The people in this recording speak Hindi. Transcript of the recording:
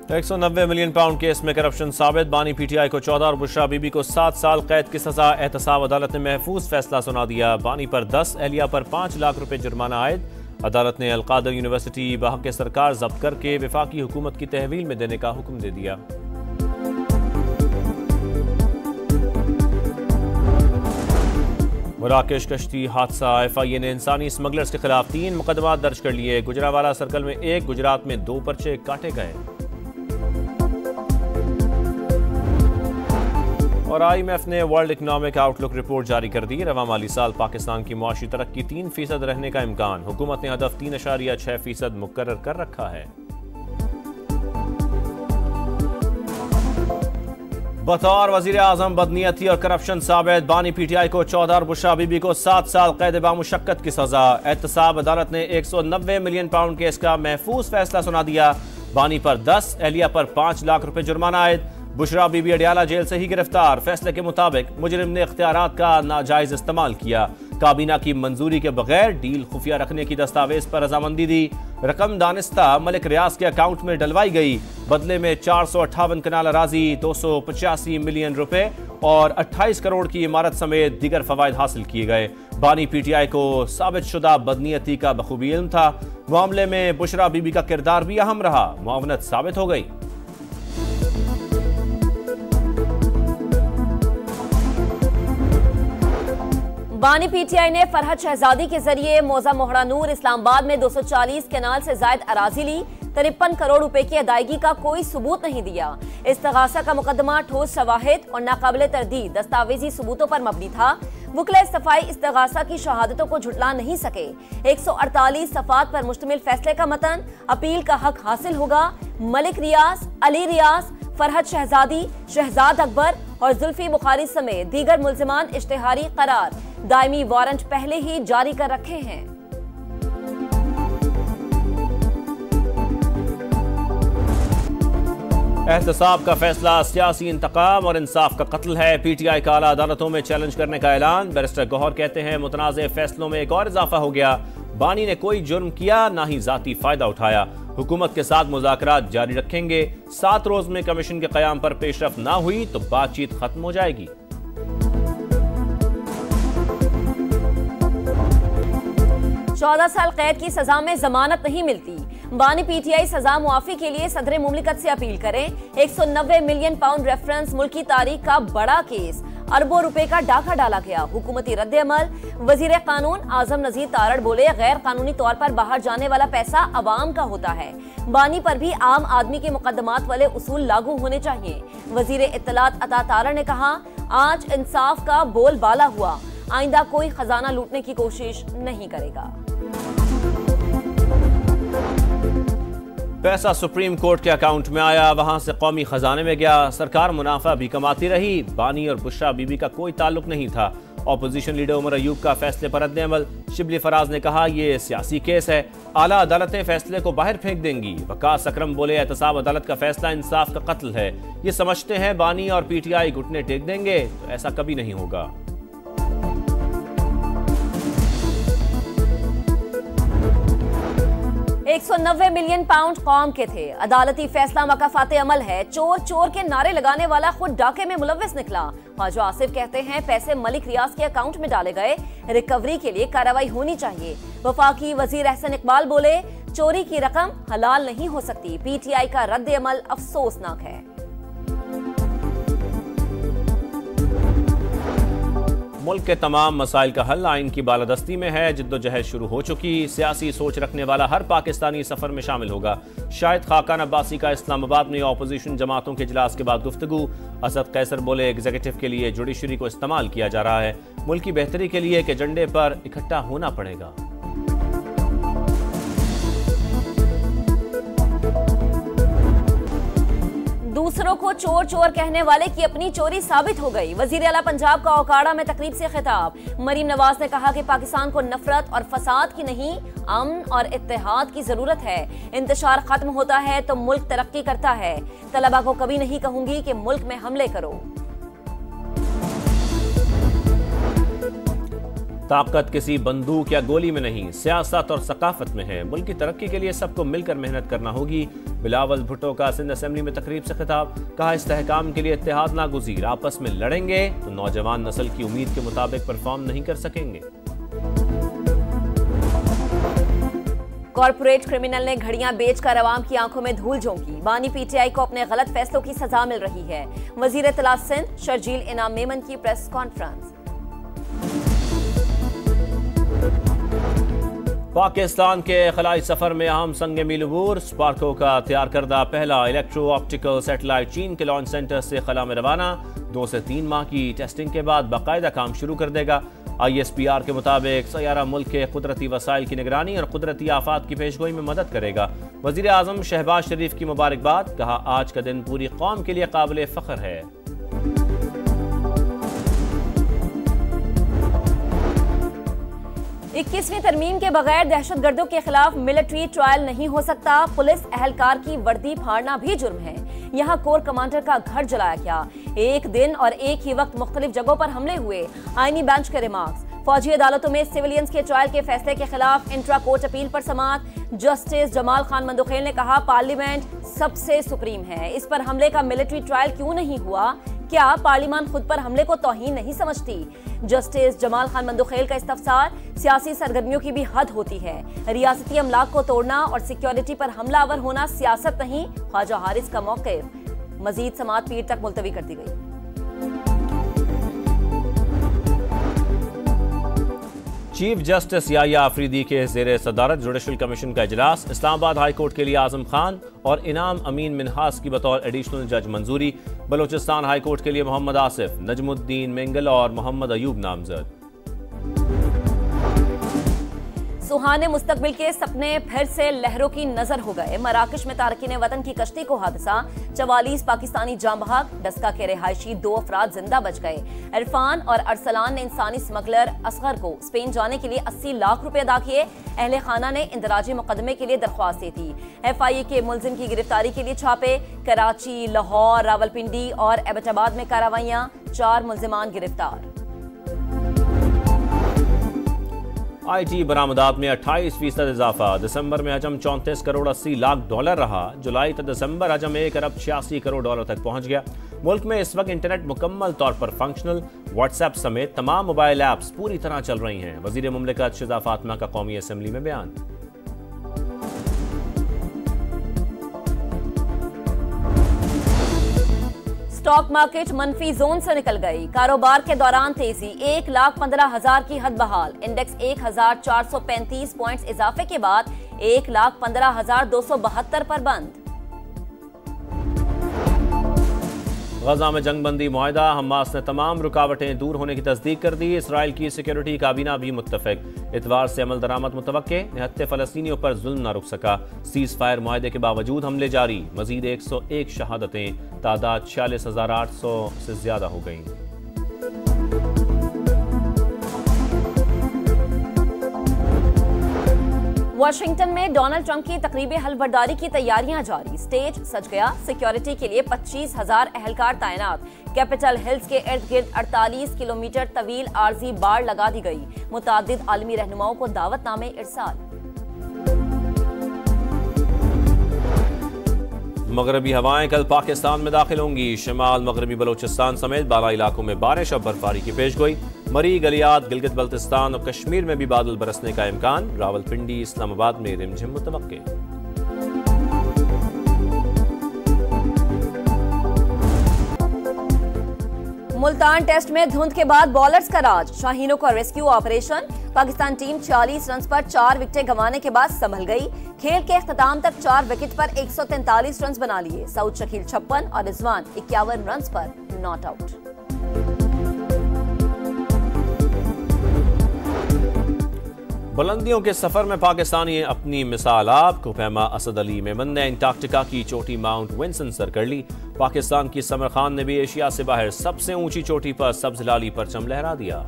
190 मिलियन पाउंड केस में करप्शन साबित, बानी पीटीआई को 14 और बुशरा बीबी को 7 साल कैद की सजा। एहतसाब अदालत ने महफूज फैसला सुना दिया। बानी पर 10, एहलिया पर 5 लाख रुपए जुर्माना आयद। अदालत ने अलकादर यूनिवर्सिटी बहक सरकार जब्त करके वफाकी हुकूमत की तहवील में देने का हुक्म दे दिया। मराकेश कश्ती हादसा, FIA ने इंसानी स्मगलर्स के खिलाफ 3 मुकदमा दर्ज कर लिए। गुजरावाला सर्कल में 1, गुजरात में 2 पर्चे काटे गए। और IMF ने वर्ल्ड इकोनॉमिक आउटलुक रिपोर्ट जारी कर दी। रवां माली साल पाकिस्तान की मुआशी तरक्की 3% रहने का इम्कान। हुकूमत ने हदफ 3.6% मुकर्रर कर रखा है। बतौर वजीर आजम बदनीयती और करप्शन साबित, बानी पीटीआई को 14 और बुशरा बीबी को 7 साल कैद बामुशक्कत की सजा। एहतसाब अदालत ने 190 मिलियन पाउंड केस का महफूज फैसला सुना दिया। बानी पर 10, एहलिया पर 5 लाख रुपए जुर्माना आयद। बुशरा बीबी अडियाला जेल से ही गिरफ्तार। फैसले के मुताबिक मुजरिम ने इख्तियारात का नाजायज इस्तेमाल किया। काबीना की मंजूरी के बगैर डील खुफिया रखने की दस्तावेज पर रजामंदी दी। रकम दानिस्ता मलिक रियाज के अकाउंट में डलवाई गई। बदले में 458 कनाल अराजी, 285 मिलियन रुपए और 28 करोड़ की इमारत समेत दीगर फवायद हासिल किए गए। बानी पीटीआई को साबित शुदा बदनीयती का बखूबी इल्म था। मामले में बुशरा बीबी का किरदार भी अहम रहा। मुआवनत साबित हो गई। बानी पीटीआई ने फरहद शहजादी के जरिए मौजा मोहरा नूर इस्लामाबाद में 240 कनाल से जायद अराजी ली। 53 करोड़ रुपए की अदायगी का कोई सबूत नहीं दिया। इस्तगासा का मुकदमा ठोस शवाहिद और नाकाबिले तरदीद दस्तावेजी सबूतों पर मबनी था। वकील सफाई इस्तगासा की शहादतों को झुटला नहीं सके। 148 सफात पर मुश्तमिल फैसले का मतन, अपील का हक हासिल होगा। मलिक रियाज, अली रियाज, फरहद शहजादी, शहजाद अकबर और जुल्फी बुखारी समेत दीगर मुल्जिमान इश्तिहारी करार, दायमी वारंट पहले ही जारी कर रखे हैं। एहतसाब का फैसला सियासी इंतकाम और इंसाफ का कत्ल है। पीटीआई का आला अदालतों में चैलेंज करने का ऐलान। बैरिस्टर गौहर कहते हैं मुतनाज़े फैसलों में एक और इजाफा हो गया। बानी ने कोई जुर्म किया, ना ही जाती फायदा उठाया। हुकूमत के साथ मुज़ाकरात जारी रखेंगे। 7 रोज में कमीशन के क़याम पर पेशरफ ना हुई तो बातचीत खत्म हो जाएगी। चौदह साल कैद की सजा में जमानत नहीं मिलती। बानी पीटीआई सजा मुआफी के लिए सदर मुमलिकत से अपील करें। 190 मिलियन पाउंड रेफरेंस मुल्की तारीख का बड़ा केस, अरबों रुपए का डाका डाला गया। हुकूमती रद्द अमल। वजीर कानून आजम नजीर तारड़ बोले, गैर कानूनी तौर पर बाहर जाने वाला पैसा अवाम का होता है। बानी पर भी आम आदमी के मुकदमात वाले उसूल लागू होने चाहिए। वजीर इत्तलात अता तारड़ ने कहा, आज इंसाफ का बोलबाला हुआ, आइंदा कोई खजाना लूटने की कोशिश नहीं करेगा। पैसा सुप्रीम कोर्ट के अकाउंट में आया, वहां से कौमी खजाने में गया। सरकार मुनाफा भी कमाती रही। बानी और बुशरा बीबी का कोई ताल्लुक नहीं था। ऑपोजिशन लीडर उमर अयूब का फैसले पर रद्द अमल। शिबली फराज ने कहा, यह सियासी केस है, आला अदालतें फैसले को बाहर फेंक देंगी। वकास अकरम बोले, एहतसाब अदालत का फैसला इंसाफ का कत्ल है। ये समझते हैं बानी और पीटीआई घुटने टेक देंगे, तो ऐसा कभी नहीं होगा। $190 मिलियन कौम के थे। अदालती फैसला मकाफाते अमल है। चोर चोर के नारे लगाने वाला खुद डाके में मुलव्विस निकला। ख्वाजा आसिफ कहते हैं, पैसे मलिक रियाज के अकाउंट में डाले गए। रिकवरी के लिए कार्रवाई होनी चाहिए। वफाकी वजीर एहसन इकबाल बोले, चोरी की रकम हलाल नहीं हो सकती। पीटीआई का रद्द अमल अफसोसनाक है। मुल्क के तमाम मसाइल का हल आइन की बालादस्ती में है। जिद्दोजहद शुरू हो चुकी। सियासी सोच रखने वाला हर पाकिस्तानी सफर में शामिल होगा। शाहिद खाकान अब्बासी का इस्लामाबाद में ऑपोजिशन जमातों के इजलास के बाद गुफ्तगू। असद कैसर बोले, एग्जीक्यूटिव के लिए जुडिशरी को इस्तेमाल किया जा रहा है। मुल्क की बेहतरी के लिए एक एजेंडे पर इकट्ठा होना पड़ेगा। दूसरों को चोर चोर कहने वाले की अपनी चोरी साबित हो गई। वजीर आला पंजाब का ओकाड़ा में तकरीब से खिताब। मरीम नवाज ने कहा कि पाकिस्तान को नफरत और फसाद की नहीं, अमन और इत्तेहाद की जरूरत है। इंतशार खत्म होता है तो मुल्क तरक्की करता है। तलबा को कभी नहीं कहूंगी कि मुल्क में हमले करो। ताकत किसी बंदूक या गोली में नहीं, सियासत और सकाफत में है। मुल्क की तरक्की के लिए सबको मिलकर मेहनत करना होगी। बिलावल भुट्टो का सिंध असेंबली में तकरीब से खिताब, कहा इस्तेहकाम के लिए इत्तेहाद नागुज़ीर, आपस में लड़ेंगे तो नौजवान नस्ल की उम्मीद के मुताबिक परफॉर्म नहीं कर सकेंगे। कॉर्पोरेट क्रिमिनल ने घड़ियां बेचकर अवाम की आंखों में धूल झोंकी, बानी पीटीआई को अपने गलत फैसलों की सजा मिल रही है। वजीर इत्तला सिंध शर्जील इनाम मेमन की प्रेस कॉन्फ्रेंस। पाकिस्तान के खलाई सफर में अहम संग मील अबूर, स्पार्को का तैयार करदा पहला इलेक्ट्रो ऑप्टिकल सैटेलाइट चीन के लॉन्च सेंटर से खला में रवाना। 2 से 3 माह की टेस्टिंग के बाद बाकायदा काम शुरू कर देगा। ISPR के मुताबिक सैयारा मुल्क के कुदरती वसाइल की निगरानी और कुदरती आफात की पेशगोई में मदद करेगा। वजीर आजम शहबाज शरीफ की मुबारकबाद, कहा आज का दिन पूरी कौम के लिए काबिल फख्र है। 21वीं तरमीम के बगैर दहशतगर्दों के खिलाफ मिलिट्री ट्रायल नहीं हो सकता। पुलिस एहलकार की वर्दी फाड़ना भी जुर्म है। यहाँ कोर कमांडर का घर जलाया गया। एक दिन और एक ही वक्त मुख्तलिफ जगहों पर हमले हुए। आईनी बेंच के रिमार्क्स। फौजी अदालतों में सिविलियंस के ट्रायल के फैसले के खिलाफ इंट्रा कोर्ट अपील पर समाअत। जस्टिस जमाल खान मंदुखेल ने कहा पार्लियामेंट सबसे सुप्रीम है, इस पर हमले का मिलिट्री ट्रायल क्यों नहीं हुआ? क्या पार्लियामान खुद पर हमले को तौहीन नहीं समझती? जस्टिस जमाल खान मंदुखेल का इस्तफसार, सियासी सरगर्मियों की भी हद होती है। रियासती अमलाक को तोड़ना और सिक्योरिटी पर हमलावर होना सियासत नहीं, ख्वाजा हारिस का मौक़िफ़। मजीद समाअत पीर तक मुलतवी कर दी गई। चीफ जस्टिस याया आफरीदी के ज़ेरे सदारत जुडिशल कमीशन का इजलास। इस्लामाबाद हाई कोर्ट के लिए आजम खान और इनाम अमीन मिनहास की बतौर एडिशनल जज मंजूरी। बलोचिस्तान हाई कोर्ट के लिए मोहम्मद आसिफ, नजमुद्दीन मेंगल और मोहम्मद अयूब नामजद। सुहाने मुस्तकबिल के सपने फिर से लहरों की नजर हो गए। मराकश में तारकीन वतन की कश्ती को हादसा, 44 पाकिस्तानी जाम बहक। डस्का के रिहायशी 2 अफराद जिंदा बच गए। इरफान और अरसलान ने इंसानी स्मगलर असगर को स्पेन जाने के लिए 80 लाख रुपए अदा किए। अहले खाना ने इंदराजी मुकदमे के लिए दरख्वास्त दी थी। FIA के मुलजिम की गिरफ्तारी के लिए छापे। कराची, लाहौर, रावलपिंडी और एबटाबाद में कार्रवाइयां। 4 मुलजिमान गिरफ्तार। IT बरामदात में 28% इजाफा। दिसंबर में हजम 34 करोड़ 80 लाख डॉलर रहा। जुलाई तक दिसंबर हजम 1 अरब 86 करोड़ डॉलर तक पहुंच गया। मुल्क में इस वक्त इंटरनेट मुकम्मल तौर पर फंक्शनल। व्हाट्सएप समेत तमाम मोबाइल ऐप्स पूरी तरह चल रही हैं। वजीर मुमलिकत शिजा फातिमा का कौमी असेंबली में बयान। स्टॉक मार्केट मनफी जोन से निकल गई। कारोबार के दौरान तेजी, 1,15,000 की हद बहाल। इंडेक्स 1,435 पॉइंट्स इजाफे के बाद 1,15,272 पर बंद। गजा में जंगबंदी मुआहदा, हमास ने तमाम रुकावटें दूर होने की तस्दीक कर दी। इसराइल की सिक्योरिटी काबीना भी मुत्तफिक। इतवार से अमल दरामद मुतवक्के। 79 फलस्तीनियों पर जुल्म न रुक सका। सीज फायर मुआहदे के बावजूद हमले जारी। मजीद 101 शहादतें। तादाद 46,800 से ज्यादा हो गई। वाशिंगटन में डोनाल्ड ट्रंप की तकरीबी हलबर्दारी की तैयारियां जारी। स्टेज सज गया। सिक्योरिटी के लिए 25,000 एहलकार तैनात। कैपिटल हिल्स के इर्द गिर्द 48 किलोमीटर तवील आर्जी बाड़ लगा दी गई। मुतादिद आलमी रहनुमाओं को दावतनामे इरसाल। मगरबी हवाएं कल पाकिस्तान में दाखिल होंगी। शिमाल मगरबी बलोचिस्तान समेत बाला इलाकों में बारिश और बर्फबारी की पेशगोई। मरी, गलियात, गिलगित बल्तिस्तान और कश्मीर में भी बादल बरसने का इम्कान। रावलपिंडी, इस्लामाबाद में रिमझिम मुतवक्के। मुल्तान टेस्ट में धुंध के बाद बॉलर्स का राज। शाहीनों का rescue operation. Pakistan team 40 run पर 4 विकेटें गंवाने के बाद संभल गई। खेल के इख्तिताम तक 4 विकेट पर 143 रन बना लिए। सऊद शकील 56 और रिजवान 51 रन पर नॉट आउट। बुलंदियों के सफर में पाकिस्तानी अपनी मिसाल आप। खुफैमा असद अली मेमन ने एंटार्क्टिका की चोटी माउंट विंसन सर कर ली। पाकिस्तान की समर खान ने भी एशिया से बाहर सबसे ऊंची चोटी पर सब्ज लाली परचम लहरा दिया।